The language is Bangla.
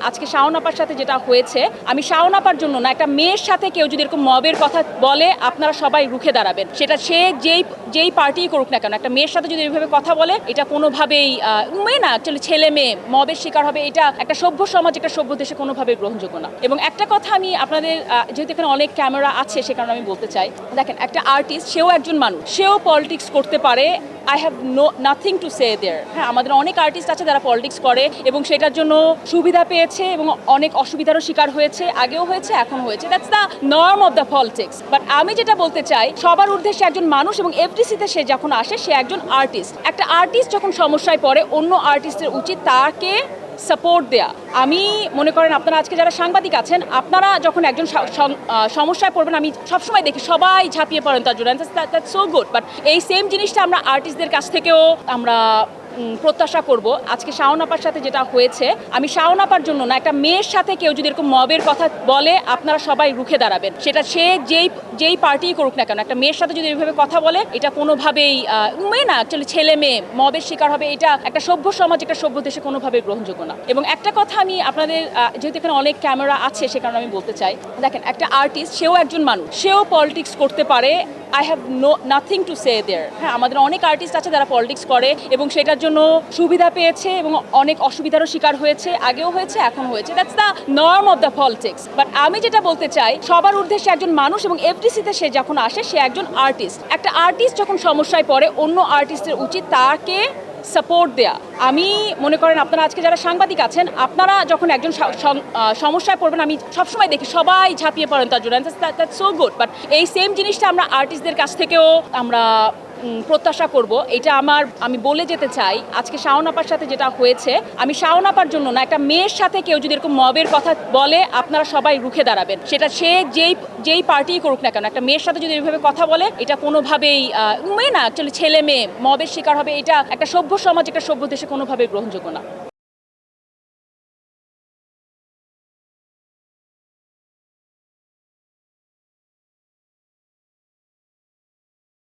আজকে শাওন আপার সাথে যেটা হয়েছে, আমি শাওন আপার জন্য না, একটা মেয়ের সাথে কেউ যদি এরকম মবের কথা বলে আপনারা সবাই রুখে দাঁড়াবেন। সেটা সে যেই পার্টি করুক না কেন, একটা মেয়ের সাথে যদি এইভাবে কথা বলে এটা কোনোভাবেই মেয়ে না, অ্যাকচুয়ালি ছেলে মেয়ে মবের শিকার হবে, এটা একটা সভ্য সমাজ, একটা সভ্য দেশে কোনোভাবেই গ্রহণযোগ্য না। এবং একটা কথা আমি আপনাদের, যেহেতু এখানে অনেক ক্যামেরা আছে সে কারণে আমি বলতে চাই, দেখেন একটা আর্টিস্ট, সেও একজন মানুষ, সেও পলিটিক্স করতে পারে। I have nothing to say there. হ্যাঁ, আমাদের অনেক আর্টিস্ট আছে যারা পলিটিক্স করে এবং সেটার জন্য সুবিধা পেয়েছে এবং অনেক অসুবিধারও শিকার হয়েছে, আগেও হয়েছে, এখন হয়েছে। That's the norm of the politics. But আমি যেটা বলতে চাই, সবার ঊর্ধ্বে সে একজন মানুষ এবং এফডিসিতে সে যখন আসে সে একজন আর্টিস্ট। একটা আর্টিস্ট যখন সমস্যায় পড়ে অন্য আর্টিস্টের উচিত তাকে সাপোর্ট দেয়া। আমি মনে করেন আপনারা আজকে যারা সাংবাদিক আছেন, আপনারা যখন একজন সমস্যায় পড়বেন, আমি সবসময় দেখি সবাই ঝাঁপিয়ে পড়েন তার জন্য, দ্যাটস সো গুড। বাট এই সেম জিনিসটা আমরা আর্টিস্টদের কাছ থেকেও আমরা প্রত্যাশা করব। আজকে শাওন আপার সাথে যেটা হয়েছে, আমি শাওন আপার জন্য না, একটা মেয়ের সাথে কেউ যদি এরকম মবের কথা বলে আপনারা সবাই রুখে দাঁড়াবেন। সেটা সে যেই পার্টি করুক না কেন, একটা মেয়ের সাথে যদি এইভাবে কথা বলে এটা কোনোভাবেই মেয়ে না, অ্যাকচুয়ালি ছেলে মেয়ে মবের শিকার হবে, এটা একটা সভ্য সমাজ, একটা সভ্য দেশে কোনোভাবেই গ্রহণযোগ্য না। এবং একটা কথা আমি আপনাদের, যেহেতু এখানে অনেক ক্যামেরা আছে সে কারণে আমি বলতে চাই, দেখেন একটা আর্টিস্ট, সেও একজন মানুষ, সেও পলিটিক্স করতে পারে। I have nothing to say there. হ্যাঁ, আমাদের অনেক আর্টিস্ট আছে যারা পলিটিক্স করে এবং সেটার জন্য সুবিধা পেয়েছে এবং অনেক অসুবিধারও শিকার হয়েছে, আগেও হয়েছে, এখন হয়েছে। That's the norm of the politics. But আমি যেটা বলতে চাই, সবার ঊর্ধ্বে সে একজন মানুষ এবং এফডিসিতে সে যখন আসে সে একজন আর্টিস্ট। একটা আর্টিস্ট যখন সমস্যায় পড়ে অন্য আর্টিস্টের উচিত তাকে সাপোর্ট দেয়া। আমি মনে করেন আপনারা আজকে যারা সাংবাদিক আছেন, আপনারা যখন একজন সমস্যায় পড়বেন, আমি সবসময় দেখি সবাই ঝাঁপিয়ে পড়েন তার জন্য, দ্যাটস সো গুড। বাট এই সেম জিনিসটা আমরা আর্টিস্টদের কাছ থেকেও আমরা প্রত্যাশা করব। এটা আমি বলে যেতে চাই, আজকে শাওন আপার সাথে যেটা হয়েছে, আমি শাওন আপার জন্য না, একটা মেয়ের সাথে কেউ যদি এরকম মবের কথা বলে আপনারা সবাই রুখে দাঁড়াবেন। সেটা সে যেই পার্টি করুক না কেন, একটা মেয়ের সাথে যদি এইভাবে কথা বলে এটা কোনোভাবেই মেয়ে না, অ্যাকচুয়ালি ছেলে মেয়ে মবের শিকার হবে, এটা একটা সভ্য সমাজ, একটা সভ্য দেশে কোনোভাবেই গ্রহণযোগ্য না।